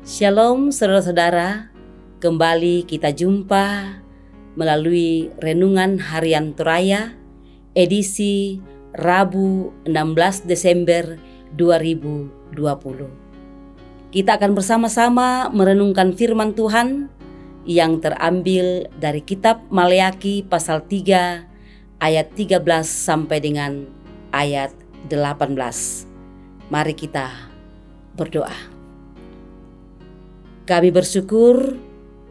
Shalom saudara-saudara, kembali kita jumpa melalui Renungan Harian Toraya edisi Rabu 16 Desember 2020. Kita akan bersama-sama merenungkan firman Tuhan yang terambil dari kitab Maleakhi pasal 3 ayat 13 sampai dengan ayat 18. Mari kita berdoa. Kami bersyukur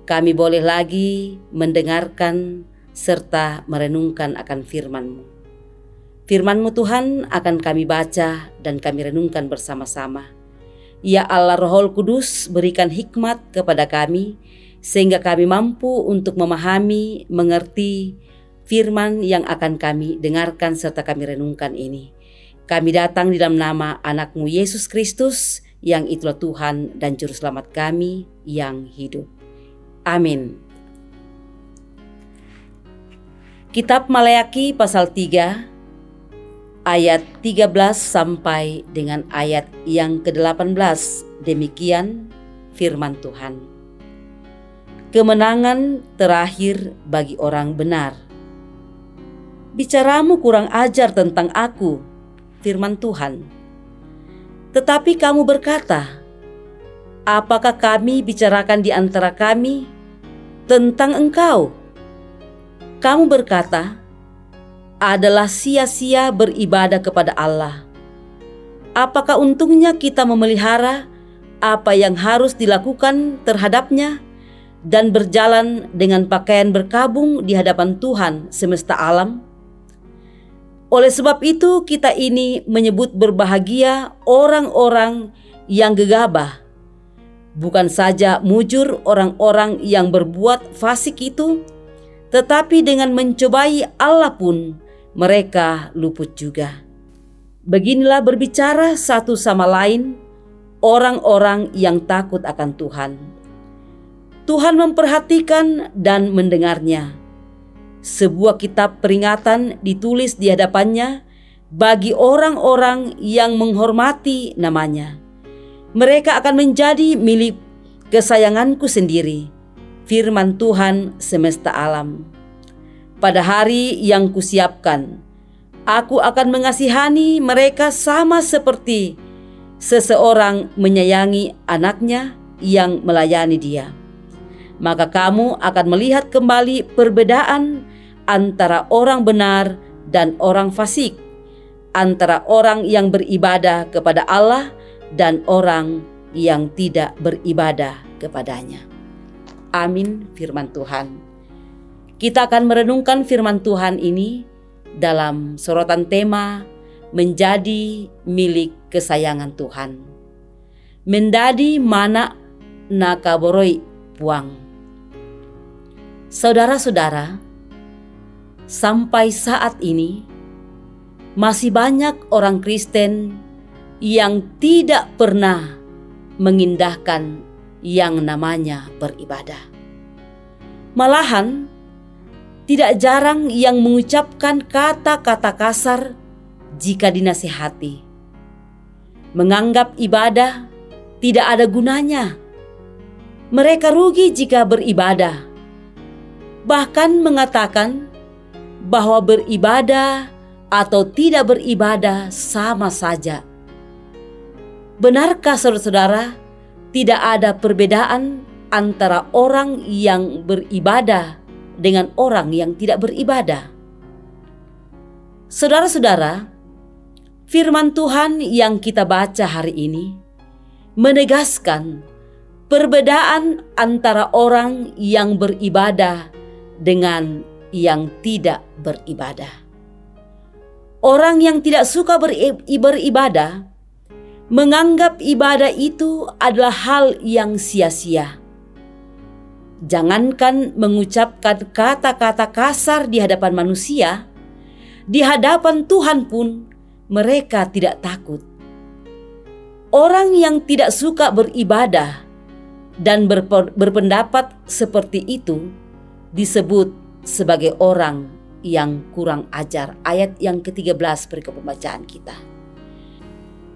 kami boleh lagi mendengarkan serta merenungkan akan firman-Mu. Firman-Mu Tuhan akan kami baca dan kami renungkan bersama-sama. Ya Allah Roh Kudus, berikan hikmat kepada kami sehingga kami mampu untuk memahami, mengerti firman yang akan kami dengarkan serta kami renungkan ini. Kami datang di dalam nama anak-Mu Yesus Kristus, yang itulah Tuhan dan Juru Selamat kami yang hidup. Amin. Kitab Maleakhi pasal 3 ayat 13 sampai dengan ayat yang ke-18. Demikian firman Tuhan. Kemenangan terakhir bagi orang benar. Bicaramu kurang ajar tentang aku, firman Tuhan. Tetapi kamu berkata, apakah kami bicarakan di antara kami tentang engkau? Kamu berkata, adalah sia-sia beribadah kepada Allah. Apakah untungnya kita memelihara apa yang harus dilakukan terhadapnya dan berjalan dengan pakaian berkabung di hadapan Tuhan semesta alam? Oleh sebab itu kita ini menyebut berbahagia orang-orang yang gegabah. Bukan saja mujur orang-orang yang berbuat fasik itu, tetapi dengan mencobai Allah pun mereka luput juga. Beginilah berbicara satu sama lain orang-orang yang takut akan Tuhan. Tuhan memperhatikan dan mendengarnya. Sebuah kitab peringatan ditulis di hadapannya bagi orang-orang yang menghormati namanya. Mereka akan menjadi milik kesayanganku sendiri, firman Tuhan semesta alam. Pada hari yang kusiapkan, aku akan mengasihani mereka sama seperti seseorang menyayangi anaknya yang melayani dia. Maka kamu akan melihat kembali perbedaan antara orang benar dan orang fasik, antara orang yang beribadah kepada Allah dan orang yang tidak beribadah kepadanya. Amin firman Tuhan. Kita akan merenungkan firman Tuhan ini dalam sorotan tema menjadi milik kesayangan Tuhan. Mendadi mana nakaboroi puang. Saudara-saudara, sampai saat ini masih banyak orang Kristen yang tidak pernah mengindahkan yang namanya beribadah. Malahan tidak jarang yang mengucapkan kata-kata kasar jika dinasihati. Menganggap ibadah tidak ada gunanya. Mereka rugi jika beribadah. Bahkan mengatakan bahwa beribadah atau tidak beribadah sama saja. Benarkah saudara-saudara tidak ada perbedaan antara orang yang beribadah dengan orang yang tidak beribadah? Saudara-saudara, firman Tuhan yang kita baca hari ini menegaskan perbedaan antara orang yang beribadah dengan yang tidak beribadah. Orang yang tidak suka beribadah menganggap ibadah itu adalah hal yang sia-sia. Jangankan mengucapkan kata-kata kasar di hadapan manusia, di hadapan Tuhan pun mereka tidak takut. Orang yang tidak suka beribadah dan berpendapat seperti itu disebut sebagai orang yang kurang ajar. Ayat yang ke-13 berikut pembacaan kita.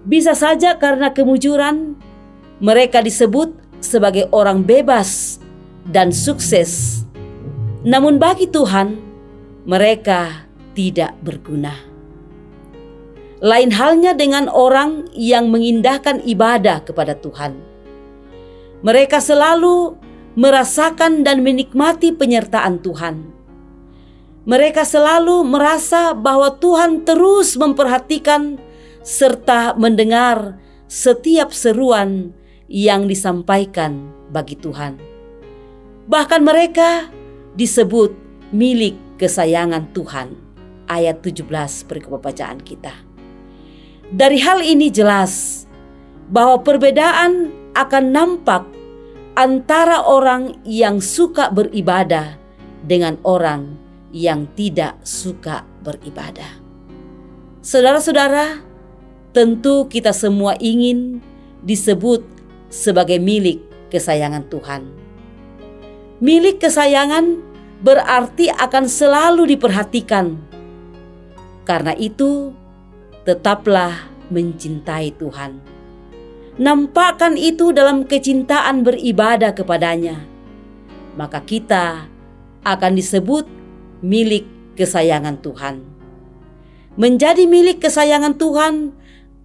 Bisa saja karena kemujuran mereka disebut sebagai orang bebas dan sukses. Namun bagi Tuhan, mereka tidak berguna. Lain halnya dengan orang yang mengindahkan ibadah kepada Tuhan. Mereka selalu merasakan dan menikmati penyertaan Tuhan. Mereka selalu merasa bahwa Tuhan terus memperhatikan serta mendengar setiap seruan yang disampaikan bagi Tuhan. Bahkan mereka disebut milik kesayangan Tuhan. Ayat 17 perikop bacaan kita. Dari hal ini jelas bahwa perbedaan akan nampak antara orang yang suka beribadah dengan orang yang tidak suka beribadah. Saudara-saudara, tentu kita semua ingin disebut sebagai milik kesayangan Tuhan. Milik kesayangan berarti akan selalu diperhatikan. Karena itu, tetaplah mencintai Tuhan. Nampakkan itu dalam kecintaan beribadah kepadanya. Maka kita akan disebut milik kesayangan Tuhan. Menjadi milik kesayangan Tuhan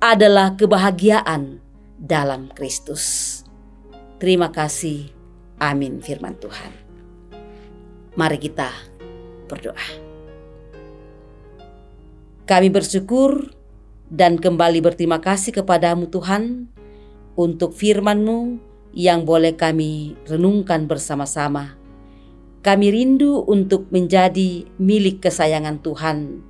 adalah kebahagiaan dalam Kristus. Terima kasih. Amin firman Tuhan. Mari kita berdoa. Kami bersyukur dan kembali berterima kasih kepadamu Tuhan untuk firman-Mu yang boleh kami renungkan bersama-sama. Kami rindu untuk menjadi milik kesayangan Tuhan.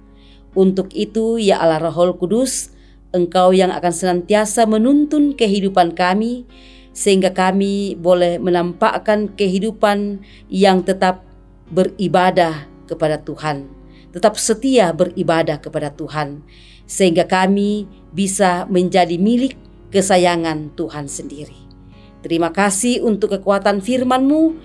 Untuk itu, ya Allah Roh Kudus, Engkau yang akan senantiasa menuntun kehidupan kami, sehingga kami boleh menampakkan kehidupan yang tetap beribadah kepada Tuhan, tetap setia beribadah kepada Tuhan, sehingga kami bisa menjadi milik kesayangan Tuhan sendiri. Terima kasih untuk kekuatan firman-Mu.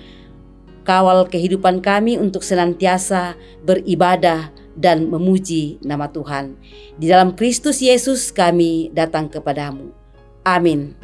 Kawal kehidupan kami untuk senantiasa beribadah dan memuji nama Tuhan. Di dalam Kristus Yesus kami datang kepadamu. Amin.